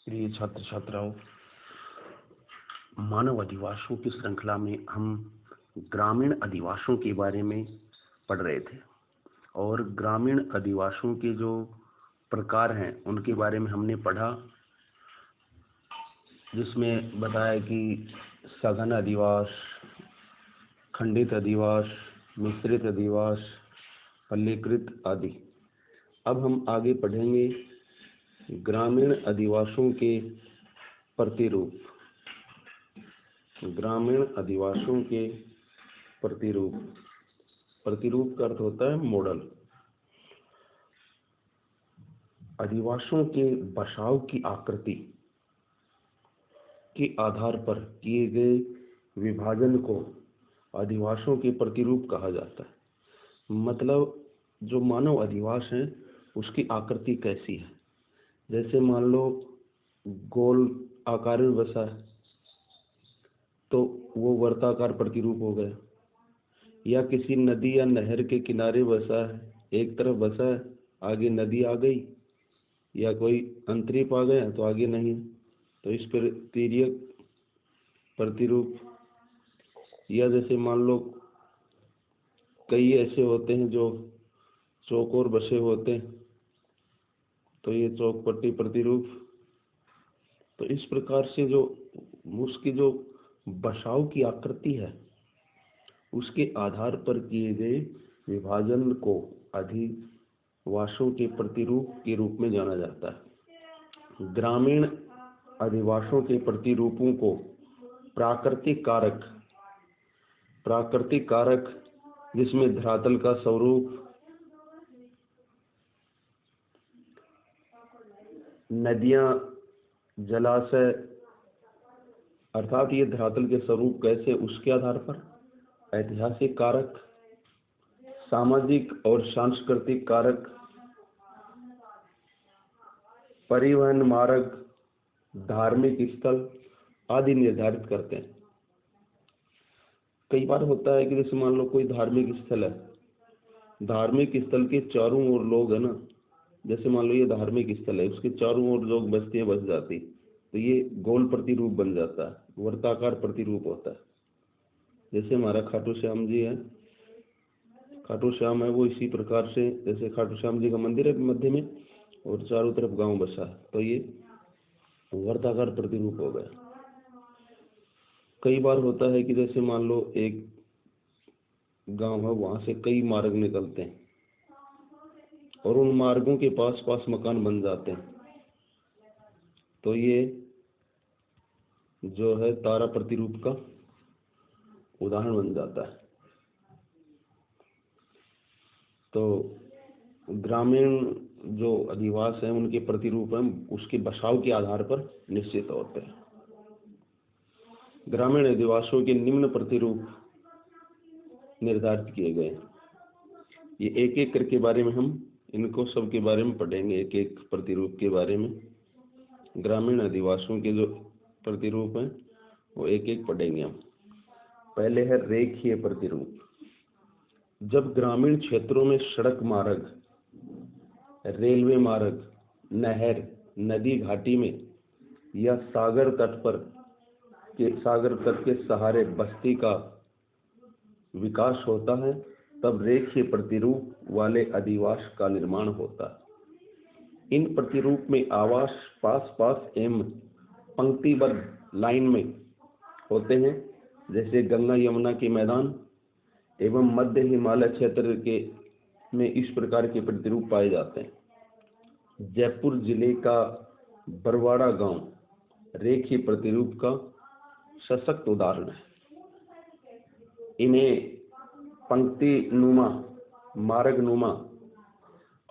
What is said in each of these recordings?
प्रिय छात्र छात्राओं, मानव अधिवासों की श्रृंखला में हम ग्रामीण अधिवासों के बारे में पढ़ रहे थे और ग्रामीण अधिवासों के जो प्रकार हैं उनके बारे में हमने पढ़ा, जिसमें बताया कि सघन अधिवास, खंडित अधिवास, मिश्रित अधिवास, फलीकृत आदि। अब हम आगे पढ़ेंगे ग्रामीण अधिवासों के प्रतिरूप। ग्रामीण अधिवासों के प्रतिरूप। प्रतिरूप का अर्थ होता है मॉडल। अधिवासों के बसाव की आकृति के आधार पर किए गए विभाजन को अधिवासों के प्रतिरूप कहा जाता है। मतलब जो मानव अधिवास है उसकी आकृति कैसी है। जैसे मान लो गोल आकार में बसा है तो वो वर्ताकार प्रतिरूप हो गया, या किसी नदी या नहर के किनारे बसा है, एक तरफ बसा है, आगे नदी आ गई या कोई अंतरीप आ गया तो आगे नहीं, तो इस पर तिर्यक प्रतिरूप। या जैसे मान लो कई ऐसे होते हैं जो चौकोर बसे होते हैं तो ये चौकपट्टी प्रतिरूप। तो इस प्रकार से जो उसकी जो बसाव की आकृति है उसके आधार पर किए गए विभाजन को अधिवासों के प्रतिरूप के रूप में जाना जाता है। ग्रामीण अधिवासों के प्रतिरूपों को प्राकृतिक कारक जिसमें धरातल का स्वरूप, नदियां, जलाशय, अर्थात ये धरातल के स्वरूप कैसे उसके आधार पर, ऐतिहासिक कारक, सामाजिक और सांस्कृतिक कारक, परिवहन मार्ग, धार्मिक स्थल आदि निर्धारित करते हैं। कई बार होता है कि जैसे मान लो कोई धार्मिक स्थल है, धार्मिक स्थल के चारों ओर लोग है ना, जैसे मान लो ये धार्मिक स्थल है, उसके चारों ओर लोग बस्तियां बस जाती, तो ये गोल प्रतिरूप बन जाता है, वर्ताकार प्रतिरूप होता है। जैसे हमारा खाटू श्याम जी है, खाटू श्याम है वो इसी प्रकार से, जैसे खाटू श्याम जी का मंदिर है मध्य में और चारों तरफ गांव बसा है, तो ये वर्ताकार प्रतिरूप हो गया। कई बार होता है कि जैसे मान लो एक गांव है, वहां से कई मार्ग निकलते हैं और उन मार्गों के पास पास मकान बन जाते हैं, तो ये जो है तारा प्रतिरूप का उदाहरण बन जाता है। तो ग्रामीण जो अधिवास है उनके प्रतिरूप हैं उसके बसाव के आधार पर निश्चित होते हैं। ग्रामीण अधिवासों के निम्न प्रतिरूप निर्धारित किए गए। ये एक एक करके बारे में हम इनको सब के बारे में पढ़ेंगे, एक एक प्रतिरूप के बारे में। ग्रामीण अधिवासों के जो प्रतिरूप हैं वो एक एक पढ़ेंगे हम। पहले है रेखीय प्रतिरूप। जब ग्रामीण क्षेत्रों में सड़क मार्ग, रेलवे मार्ग, नहर, नदी घाटी में या सागर तट के सहारे बस्ती का विकास होता है, तब रेखीय प्रतिरूप वाले अधिवास का निर्माण होता है। इन प्रतिरूप में आवास पास पास एवं पंक्तिबद्ध लाइन में होते हैं, जैसे गंगा यमुना के मैदान एवं मध्य हिमालय क्षेत्र के में इस प्रकार के प्रतिरूप पाए जाते हैं। जयपुर जिले का बरवाड़ा गांव रेखीय प्रतिरूप का सशक्त उदाहरण है। इन्हें पंक्ति नुमा, मार्ग नुमा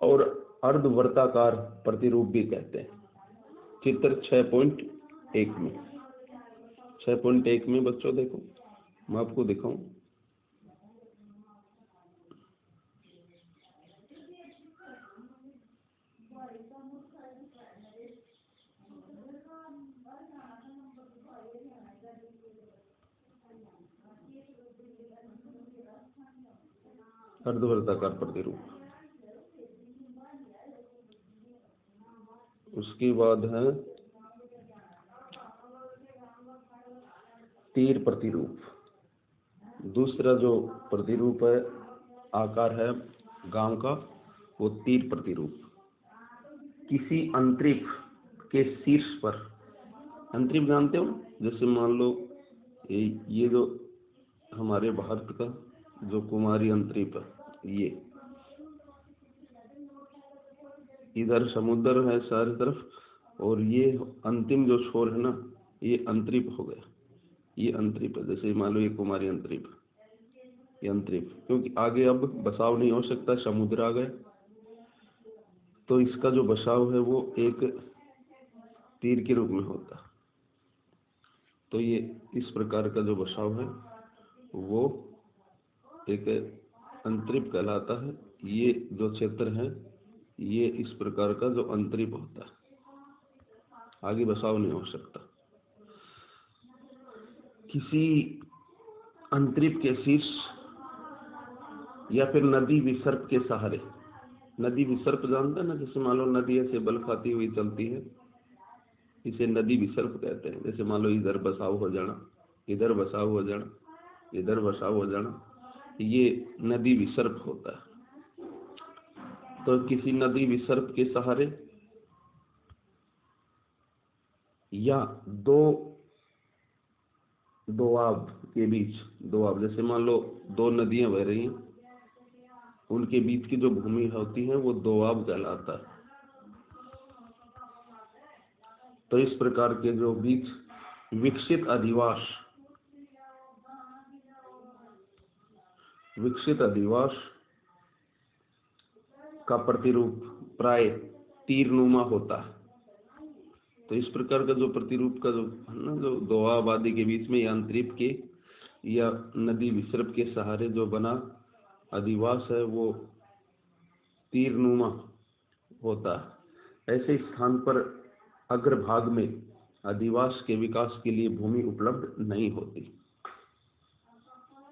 और अर्धवर्ताकार प्रतिरूप भी कहते हैं। चित्र 6.1 में 6.1 में बच्चों देखो, मैं आपको दिखाऊं। अर्धवर्ताकार प्रतिरूप। उसके बाद है तीर प्रतिरूप। दूसरा जो प्रतिरूप है, आकार है गांव का, वो तीर प्रतिरूप। किसी अंतरिप के शीर्ष पर, अंतरिप जानते हो, जैसे मान लो ये जो हमारे भारत का जो कुमारी अंतरिप है, ये इधर समुद्र है चारों तरफ, और ये अंतिम जो छोर है ना, ये अंतरिप हो गया, ये अंतरिप है। जैसे मान लो ये कुमारी अंतरिप, ये अंतरिप, क्योंकि आगे अब बसाव नहीं हो सकता, समुद्र आ गया, तो इसका जो बसाव है वो एक तीर के रूप में होता है। तो ये इस प्रकार का जो बसाव है वो एक अंतरिप कहलाता है। ये जो क्षेत्र है ये इस प्रकार का जो अंतरिप होता है, आगे बसाव नहीं हो सकता। किसी अंतरिप के शीर्ष या फिर नदी विसर्प के सहारे, नदी विसर्प जानता है ना, जैसे मान लो नदी ऐसे बल खाती हुई चलती है, इसे नदी विसर्प कहते हैं। जैसे मान लो इधर बसाव हो जाना, इधर बसाव हो जाना, इधर बसाव हो जाना, ये नदी विसर्प होता है। तो किसी नदी विसर्प के सहारे या दो दोआब के बीच, दोआब जैसे मान लो दो नदियां बह रही हैं, उनके बीच की जो भूमि होती है वो दोआब कहलाता है। तो इस प्रकार के जो बीच विकसित अधिवास, विकसित अधिवास का प्रतिरूप प्राय तीरनुमा होता है। तो इस प्रकार का जो प्रतिरूप का जो है ना, जो दोआब आदि के बीच में या अंतरिप के या नदी विसर्प के सहारे जो बना अधिवास है वो तीरनुमा होता है। ऐसे स्थान पर अग्रभाग में अधिवास के विकास के लिए भूमि उपलब्ध नहीं होती,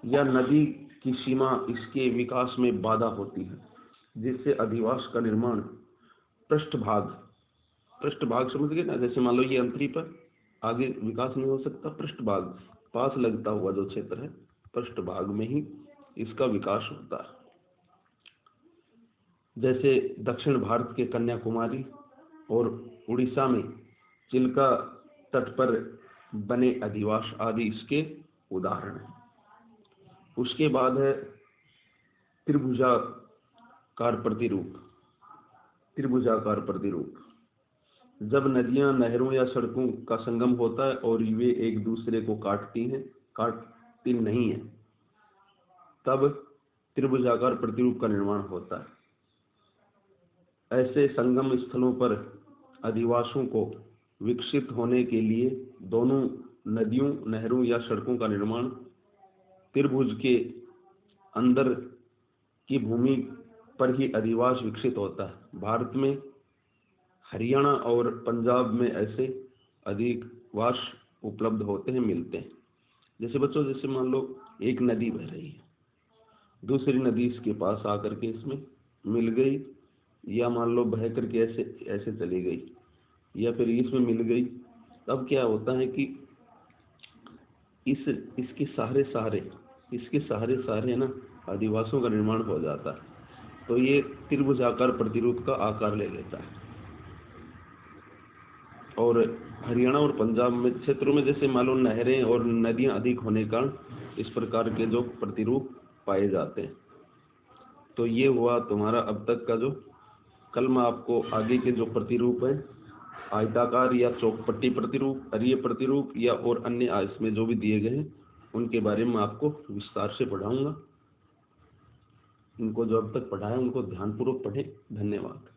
या नदी की सीमा इसके विकास में बाधा होती है, जिससे अधिवास का निर्माण पृष्ठभाग, पृष्ठभाग समझ गए ना, जैसे मान लो ये अंतरिप है, आगे विकास नहीं हो सकता, पृष्ठभाग पास लगता हुआ जो क्षेत्र है, पृष्ठभाग में ही इसका विकास होता है। जैसे दक्षिण भारत के कन्याकुमारी और उड़ीसा में चिल्का तट पर बने अधिवास आदि इसके उदाहरण हैं। उसके बाद है त्रिभुजाकार प्रतिरूप। त्रिभुजाकार प्रतिरूप, जब नदियां, नहरों या सड़कों का संगम होता है और वे एक दूसरे को काटती नहीं है, तब त्रिभुजाकार प्रतिरूप का निर्माण होता है। ऐसे संगम स्थलों पर अधिवासों को विकसित होने के लिए दोनों नदियों, नहरों या सड़कों का निर्माण त्रिभुज के अंदर की भूमि पर ही अधिवास विकसित होता है। भारत में हरियाणा और पंजाब में ऐसे अधिवास उपलब्ध होते हैं, मिलते हैं। जैसे बच्चों, जैसे मान लो एक नदी बह रही है, दूसरी नदी इसके पास आकर के इसमें मिल गई, या मान लो बह करके ऐसे ऐसे चली गई, या फिर इसमें मिल गई, तब क्या होता है कि इसके सहारे सहारे ना अधिवासों का निर्माण हो जाता है। तो ये त्रिभुजाकार प्रतिरूप का आकार ले लेता है। और हरियाणा और पंजाब में क्षेत्रों में जैसे मान लो नहरें और नदियां अधिक होने के कारण इस प्रकार के जो प्रतिरूप पाए जाते हैं। तो ये हुआ तुम्हारा अब तक का जो, कल मैं आपको आगे के जो प्रतिरूप है, आयताकार या चौकपट्टी प्रतिरूप, अरीय प्रतिरूप या और अन्य इसमें जो भी दिए गए हैं, उनके बारे में आपको विस्तार से पढ़ाऊंगा। इनको जो अब तक पढ़ाया उनको ध्यानपूर्वक पढ़ें। धन्यवाद।